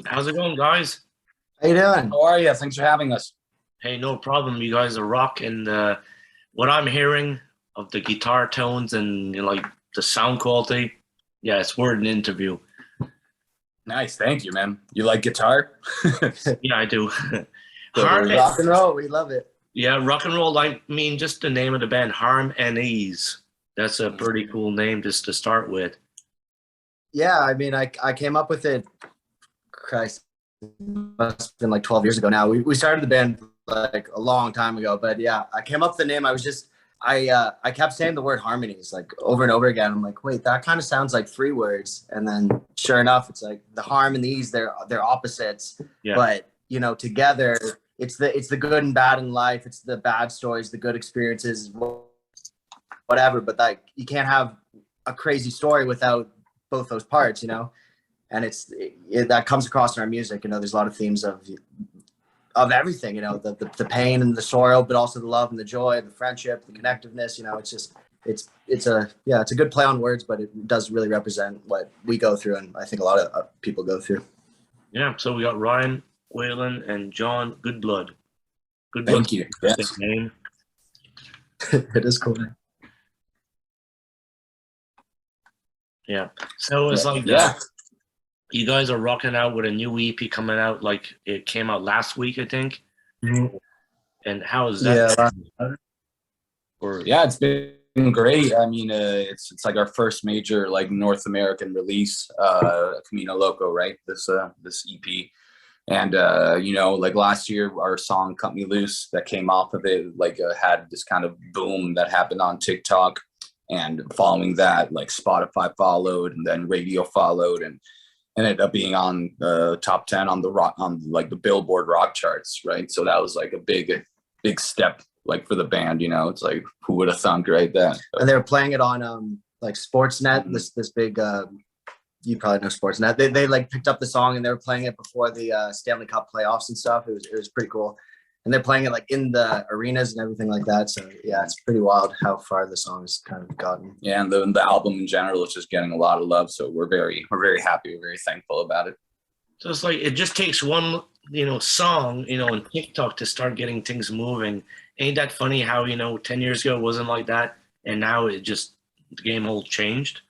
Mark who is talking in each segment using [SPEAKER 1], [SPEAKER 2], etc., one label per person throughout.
[SPEAKER 1] How's it going, guys?
[SPEAKER 2] How you doing?
[SPEAKER 3] How are you? Thanks for having us.
[SPEAKER 1] Hey, no problem. You guys are rocking. What I'm hearing of the guitar tones and like the sound quality, yeah, it's worth an interview.
[SPEAKER 3] Nice, thank you, man. You like guitar?
[SPEAKER 1] Yeah, I do.
[SPEAKER 2] Rock and roll, we love it.
[SPEAKER 1] Yeah, rock and roll. I mean, just the name of the band, Harm and Ease. That's a pretty cool name just to start with.
[SPEAKER 2] Yeah, I mean, I came up with it. Christ, must have been like 12 years ago now. We started the band like a long time ago, but yeah, I came up with the name. I kept saying the word harmonies like over and over again. I'm like, wait, that kind of sounds like three words. And then sure enough, it's like the harm and the ease, they're opposites. Yeah. But you know, together it's the good and bad in life. It's the bad stories, the good experiences, whatever. But like you can't have a crazy story without both those parts, you know? And that comes across in our music. You know, there's a lot of themes of everything, you know, the pain and the sorrow, but also the love and the joy, the friendship, the connectiveness. You know, it's a good play on words, but it does really represent what we go through, and I think a lot of people go through.
[SPEAKER 1] Yeah. So we got Rylan Whalen and John Goodblood.
[SPEAKER 3] Goodblood. Thank you.
[SPEAKER 1] Yes. Name.
[SPEAKER 2] It is cool.
[SPEAKER 1] Yeah. So it's like you guys are rocking out with a new EP coming out. Like it came out last week, I think. Mm-hmm. And how is that?
[SPEAKER 3] Yeah, it's been great. I mean, it's like our first major like North American release, Camino Loco, right? This EP. And you know, like last year, our song "Cut Me Loose" that came off of it, like had this kind of boom that happened on TikTok. And following that, like Spotify followed, and then radio followed, and ended up being on the top 10 on the Billboard rock charts, right? So that was like a big step, like for the band, you know. It's like, who would have thunk, right? That.
[SPEAKER 2] And they were playing it on like Sportsnet, mm-hmm. this big, you probably know Sportsnet. They like picked up the song and they were playing it before the Stanley Cup playoffs and stuff. It was pretty cool. And they're playing it like in the arenas and everything like that. So yeah, it's pretty wild how far the song has kind of gotten.
[SPEAKER 3] Yeah, and the album in general is just getting a lot of love. So we're very happy, we're very thankful about it.
[SPEAKER 1] So it's like it just takes one, you know, song, you know, and TikTok to start getting things moving. Ain't that funny how, you know, 10 years ago it wasn't like that, and now the game all changed?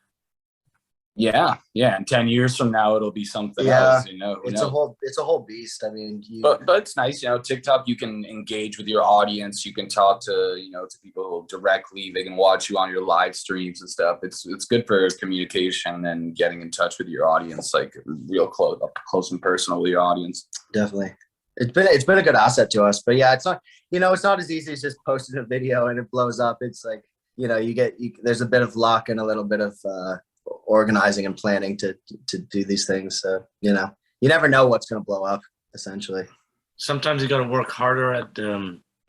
[SPEAKER 3] Yeah, and 10 years from now it'll be something else, you know.
[SPEAKER 2] It's a whole beast. I mean,
[SPEAKER 3] but it's nice, you know. TikTok, you can engage with your audience, you can talk to, you know, to people directly. They can watch you on your live streams and stuff. It's good for communication and getting in touch with your audience, like real close and personal with your audience.
[SPEAKER 2] Definitely, it's been a good asset to us. But yeah, it's not, you know, it's not as easy as just posting a video and it blows up. It's like, you know, there's a bit of luck and a little bit of organizing and planning to do these things. So, you know, you never know what's going to blow up, essentially.
[SPEAKER 1] Sometimes you got to work harder at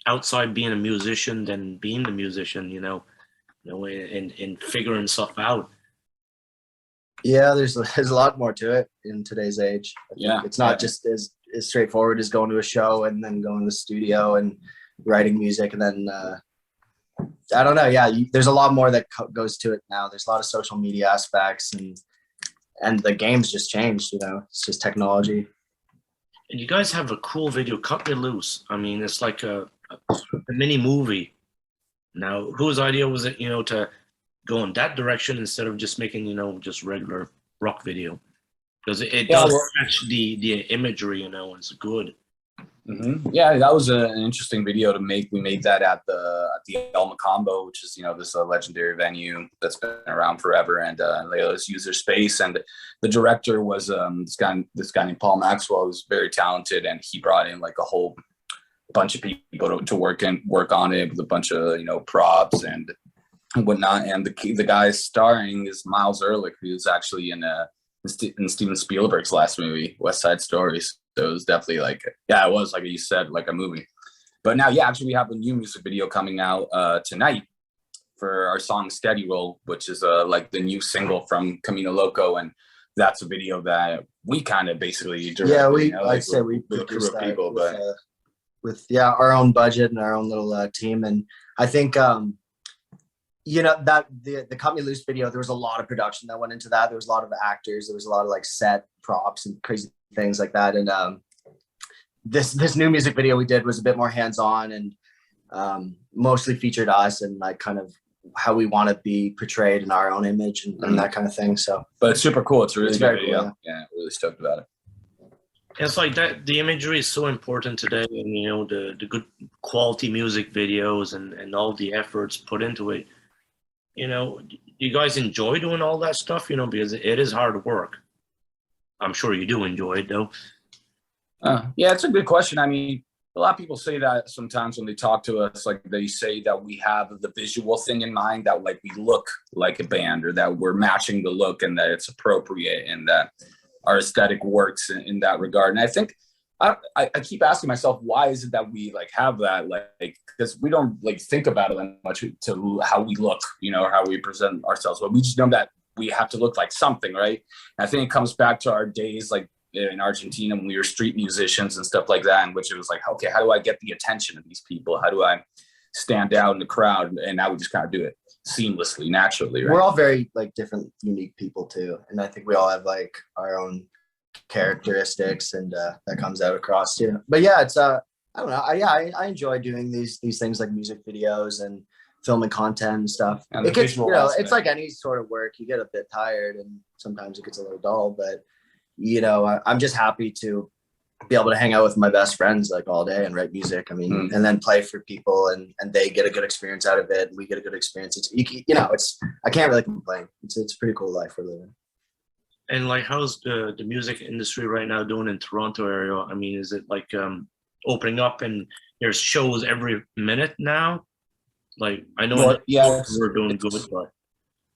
[SPEAKER 1] outside being a musician than being the musician, you know, in figuring stuff out.
[SPEAKER 2] Yeah, there's a lot more to it in today's age. It's not just as straightforward as going to a show and then going to the studio and writing music and then I don't know. Yeah, there's a lot more that goes to it now. There's a lot of social media aspects, and the game's just changed. You know, it's just technology.
[SPEAKER 1] And you guys have a cool video, "Cut Me Loose." I mean, it's like a mini movie. Now, whose idea was it, you know, to go in that direction instead of just making, you know, just regular rock video? Because it does match the imagery, you know, it's good.
[SPEAKER 3] Mm-hmm. Yeah, that was an interesting video to make. We made that at the El Macambo, which is, you know, this legendary venue that's been around forever, and they let us use their space. And the director was this guy named Paul Maxwell, who's very talented, and he brought in like a whole bunch of people to work on it with a bunch of, you know, props and whatnot. And the guy starring is Miles Ehrlich, who's actually in Steven Spielberg's last movie, West Side Story. So it was definitely like, it was like you said, like a movie. But now, actually we have a new music video coming out tonight for our song Steady Roll, which is like the new single from Camino Loco. And that's a video that we kind of basically directed.
[SPEAKER 2] Yeah, we produced that people, with our own budget and our own little team. And I think, you know, that the Cut Me Loose video, there was a lot of production that went into that. There was a lot of actors. There was a lot of like set props and crazy things like that. And this new music video we did was a bit more hands-on and mostly featured us and like kind of how we want to be portrayed in our own image and that kind of thing. So,
[SPEAKER 3] but it's super cool. It's a really good video.
[SPEAKER 2] Cool,
[SPEAKER 3] yeah, really stoked about it.
[SPEAKER 1] It's like that. The imagery is so important today, and you know the good quality music videos and all the efforts put into it. You know, do you guys enjoy doing all that stuff? You know, because it is hard work. I'm sure you do enjoy it, though.
[SPEAKER 3] Yeah, it's a good question. I mean, a lot of people say that sometimes when they talk to us, like they say that we have the visual thing in mind, that like we look like a band or that we're matching the look and that it's appropriate and that our aesthetic works in that regard. And I think I keep asking myself, why is it that we like have that? Like, because we don't like think about it that much to how we look, you know, or how we present ourselves, but we just know that we have to look like something, right? And I think it comes back to our days like in Argentina when we were street musicians and stuff like that, in which it was like, okay, how do I get the attention of these people? How do I stand out in the crowd? And now we just kind of do it seamlessly, naturally, right?
[SPEAKER 2] We're all very like different, unique people too. And I think we all have like our own characteristics and that comes out across, you know. But yeah, it's I don't know. I enjoy doing these things like music videos and filming content and stuff. And it gets, you know, it's like any sort of work. You get a bit tired and sometimes it gets a little dull, but you know, I'm just happy to be able to hang out with my best friends like all day and write music. I mean, and then play for people and they get a good experience out of it. And we get a good experience. It's, you know, I can't really complain. It's a pretty cool life we're living.
[SPEAKER 1] And like, how's the music industry right now doing in Toronto area? I mean, is it like opening up and there's shows every minute now? Like, I know we're doing good, but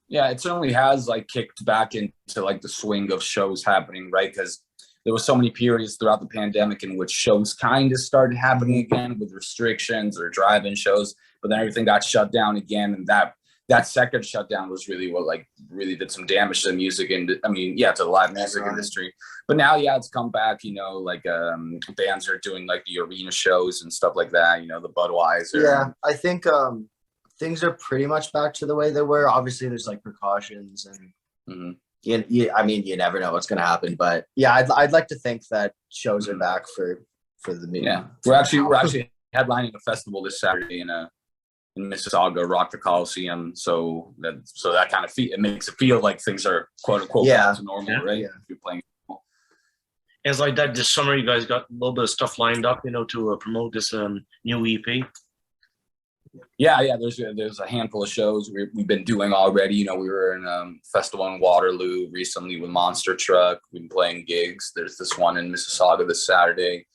[SPEAKER 3] yeah, it certainly has like kicked back into like the swing of shows happening, right? Because there were so many periods throughout the pandemic in which shows kind of started happening again with restrictions or drive-in shows, but then everything got shut down again. And that second shutdown was really what like really did some damage to the music to the live music industry. But now, yeah, it's come back, you know, like bands are doing like the arena shows and stuff like that, you know, the Budweiser.
[SPEAKER 2] Yeah, I think things are pretty much back to the way they were. Obviously, there's like precautions and I mean, you never know what's going to happen. But yeah, I'd like to think that shows are back for the meeting.
[SPEAKER 3] Yeah, we're actually headlining a festival this Saturday in Mississauga, Rock the Coliseum. So that kind of it makes it feel like things are quote unquote back to normal, right? Yeah. If you're playing.
[SPEAKER 1] It's like that this summer. You guys got a little bit of stuff lined up, you know, to promote this new EP.
[SPEAKER 3] Yeah. There's a handful of shows we've been doing already. You know, we were in a festival in Waterloo recently with Monster Truck. We've been playing gigs. There's this one in Mississauga this Saturday,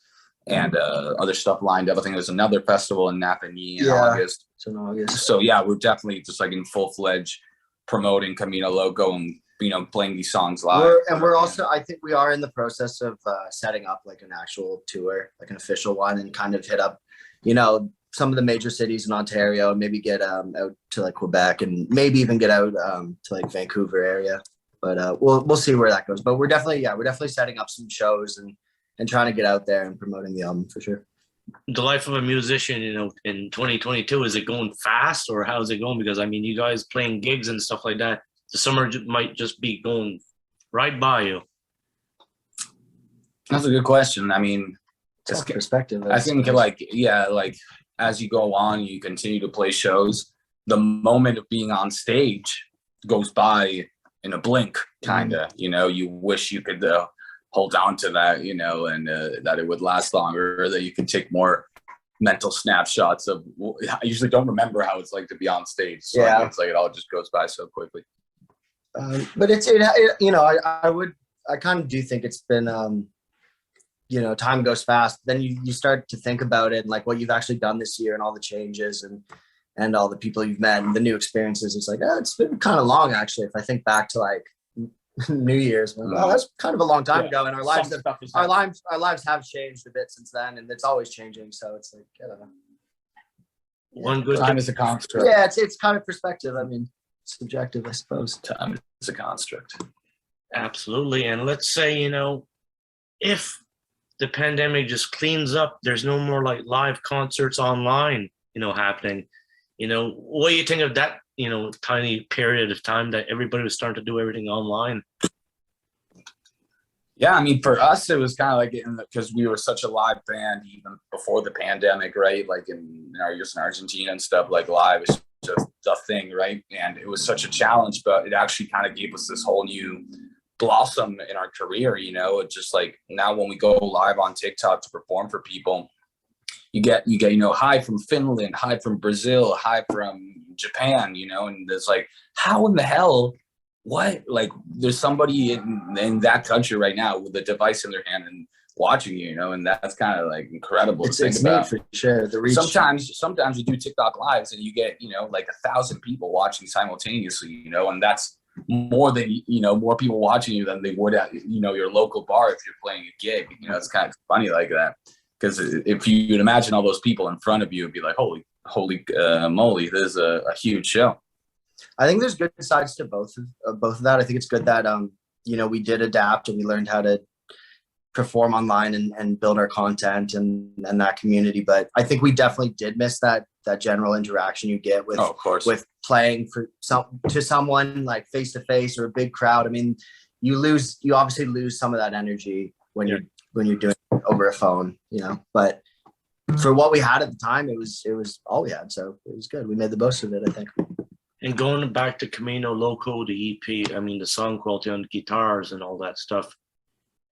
[SPEAKER 3] and other stuff lined up. I think there's another festival in Napanee in August.
[SPEAKER 2] It's in August.
[SPEAKER 3] So yeah, we're definitely just like in full-fledged promoting Camino Loco and, you know, playing these songs live.
[SPEAKER 2] We're also, I think we are in the process of setting up like an actual tour, like an official one, and kind of hit up, you know, some of the major cities in Ontario, and maybe get out to like Quebec and maybe even get out to like Vancouver area. But we'll see where that goes. But we're definitely setting up some shows and trying to get out there and promoting the album for sure.
[SPEAKER 1] The life of a musician, you know, in 2022, is it going fast or how's it going? Because I mean, you guys playing gigs and stuff like that, the summer might just be going right by you.
[SPEAKER 3] That's a good question. I mean,
[SPEAKER 2] it's perspective.
[SPEAKER 3] I think like as you go on, you continue to play shows, the moment of being on stage goes by in a blink, kind of. You know, you wish you could hold on to that, you know, and that it would last longer, or that you could take more mental snapshots of. I usually don't remember how it's like to be on stage. So it's like it all just goes by so quickly.
[SPEAKER 2] But it's you know, I kind of do think it's been you know, time goes fast. Then you start to think about it and like what you've actually done this year and all the changes and all the people you've met and the new experiences. It's like, it's been kind of long actually. If I think back to like New Year's, well, that's kind of a long time ago, and our lives have changed a bit since then, and it's always changing. So it's like, I don't know.
[SPEAKER 1] One good
[SPEAKER 3] time is a construct.
[SPEAKER 2] Yeah, it's kind of perspective. I mean, subjective, I suppose.
[SPEAKER 3] Time is a construct.
[SPEAKER 1] Absolutely. And let's say, you know, if the pandemic just cleans up, there's no more like live concerts online, you know, happening. You know, what do you think of that, you know, tiny period of time that everybody was starting to do everything online?
[SPEAKER 3] Yeah, I mean, for us, it was kind of like because we were such a live band even before the pandemic, right? Like in our years in Argentina and stuff, like live is just the thing, right? And it was such a challenge, but it actually kind of gave us this whole new blossom in our career. It's just like now when we go live on TikTok to perform for people, you get hi from Finland, hi from Brazil, hi from Japan, and it's like, how in the hell? What, like there's somebody in that country right now with a device in their hand and watching and that's kind of like incredible to think about.
[SPEAKER 2] For sure. The reach.
[SPEAKER 3] Sometimes you do TikTok lives and you get like 1,000 people watching simultaneously, and that's more than more people watching you than they would at your local bar if you're playing a gig. It's kind of funny like that, because if you'd imagine all those people in front of you, it'd be like, holy moly, this is a huge show.
[SPEAKER 2] I think there's good sides to both of that. I think it's good that we did adapt and we learned how to perform online and build our content and that community. But I think we definitely did miss that general interaction you get with with playing for someone like face to face or a big crowd. I mean, you obviously lose some of that energy when you're doing it over a phone, But for what we had at the time, it was all we had, so it was good. We made the most of it, I think.
[SPEAKER 1] And going back to Camino Loco, the EP, I mean, the sound quality on the guitars and all that stuff,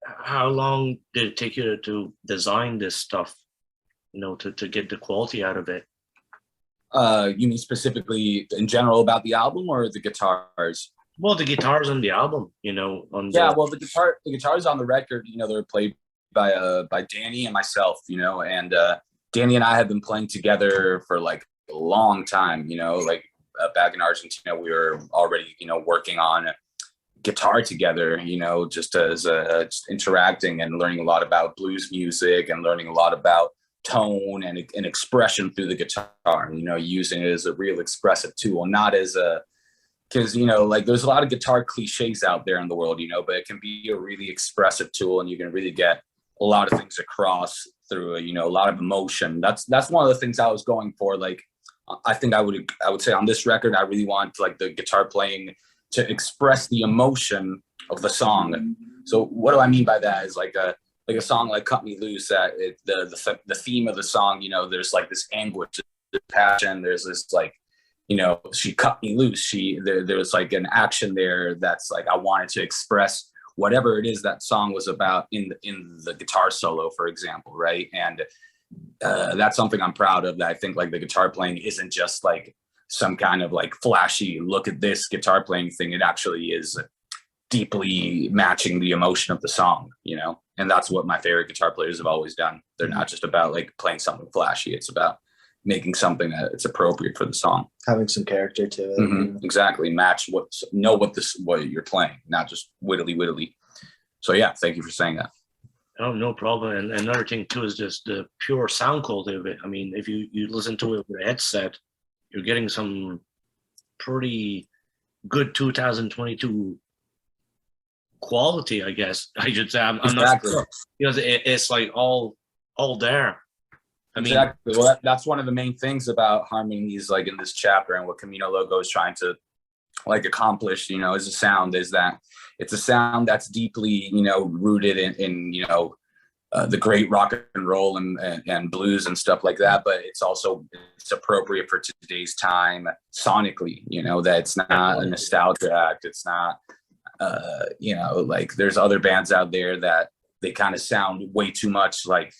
[SPEAKER 1] how long did it take you to design this stuff, to get the quality out of it?
[SPEAKER 3] You mean specifically in general about the album or the guitars?
[SPEAKER 1] Well, the guitars on the album, well,
[SPEAKER 3] the guitars on the record, they're played by Danny and myself, and Danny and I have been playing together for like a long time, like back in Argentina, we were already, working on guitar together, just as just interacting and learning a lot about blues music and learning a lot about tone and expression through the guitar, using it as a real expressive tool, not as because, like there's a lot of guitar cliches out there in the world, but it can be a really expressive tool and you can really get a lot of things across through, a lot of emotion. That's one of the things I was going for. Like, I think I would say on this record, I really want like the guitar playing to express the emotion of the song. So what do I mean by that is like a song like Cut Me Loose, that the theme of the song, there's like this anguish, this passion, there's this like, she cut me loose. There's like an action there that's like, I wanted to express whatever it is that song was about in the guitar solo, for example, right? And that's something I'm proud of, that I think like the guitar playing isn't just like some kind of like flashy, look at this guitar playing thing. It actually is deeply matching the emotion of the song, and that's what my favorite guitar players have always done. They're not just about like playing something flashy. It's about making something that it's appropriate for the song,
[SPEAKER 2] having some character to it.
[SPEAKER 3] Mm-hmm. Exactly. Match what you're playing, not just wittily. So yeah, thank you for saying that.
[SPEAKER 1] Oh, no problem. And another thing too is just the pure sound quality of it. I mean, if you listen to it with a headset, you're getting some pretty good 2022 quality, I guess I should say. I'm
[SPEAKER 3] exactly.
[SPEAKER 1] Not sure, because it's like all there. I mean,
[SPEAKER 3] exactly. Well, that's one of the main things about harmonies, like in this chapter, and what Camino Loco is trying to like accomplish, as a sound, is that it's a sound that's deeply, rooted in the great rock and roll and blues and stuff like that. But it's appropriate for today's time sonically, that it's not a nostalgia act. It's not, like there's other bands out there that they kind of sound way too much like,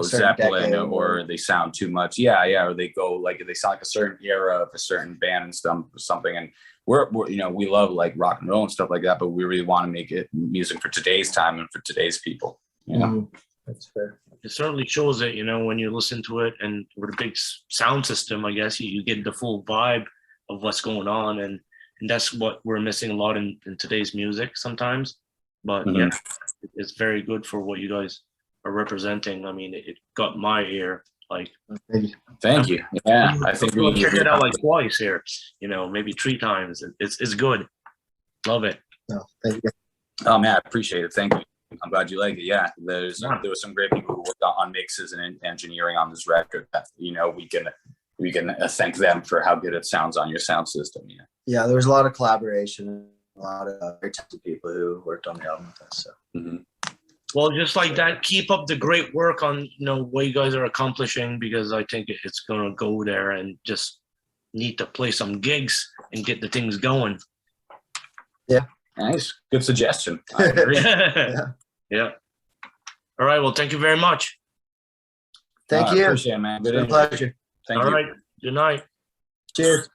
[SPEAKER 3] Zeppelin, or they sound too much. Yeah. Or they go like, they sound like a certain era of a certain band and something. And we're we love like rock and roll and stuff like that, but we really want to make it music for today's time and for today's people.
[SPEAKER 2] That's fair.
[SPEAKER 1] It certainly shows it, when you listen to it, and with a big sound system, I guess you get the full vibe of what's going on. And that's what we're missing a lot in today's music sometimes. But yeah, it's very good for what you guys are representing. I mean, it got my ear. Like,
[SPEAKER 3] thank you. Yeah, I think
[SPEAKER 1] we'll check it out like twice here. Maybe 3 times. It's good. Love it.
[SPEAKER 2] No, thank you.
[SPEAKER 3] Oh man, I appreciate it. Thank you. I'm glad you like it. Yeah, there was some great people who worked on mixes and engineering on this record. That we can thank them for how good it sounds on your sound system. There
[SPEAKER 2] was a lot of collaboration, a lot of very talented people who worked on the album with us. So
[SPEAKER 1] Well, just like that, keep up the great work on what you guys are accomplishing, because I think it's gonna go there, and just need to play some gigs and get the things going.
[SPEAKER 3] Nice, good suggestion. I agree.
[SPEAKER 1] Yeah. All right. Well, thank you very much.
[SPEAKER 2] Thank
[SPEAKER 3] I
[SPEAKER 2] you.
[SPEAKER 3] appreciate it, man.
[SPEAKER 2] It's
[SPEAKER 3] Good
[SPEAKER 2] been a
[SPEAKER 3] interview.
[SPEAKER 2] pleasure.
[SPEAKER 3] Thank
[SPEAKER 1] All
[SPEAKER 3] you.
[SPEAKER 1] right. Good night.
[SPEAKER 2] Cheers.